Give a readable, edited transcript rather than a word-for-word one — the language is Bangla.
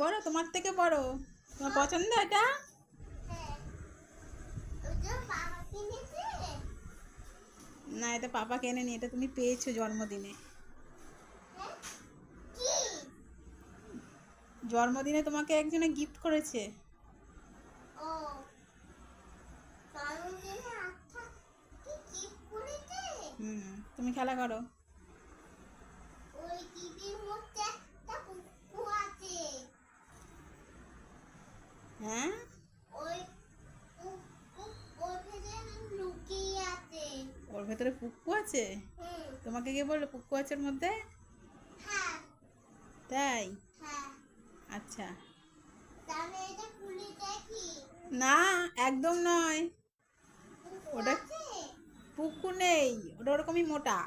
বড়, তোমার থেকে বড়। তোমার পছন্দ এটা? না, এটা পাপা কেনেনি, এটা তুমি পেয়েছো জন্মদিনে। জন্মদিনে তোমাকে একজনে গিফট করেছে। হুম, তুমি খেলা করো। হ্যাঁ, ওর ভেতরে পুক্কু আছে। তোমাকে কে বললো পুক্কু আছে ওর মধ্যে? তাই? আচ্ছা। না, একদম নয়। ওটা পুক্কু নেই, ওটা ওরকমই মোটা।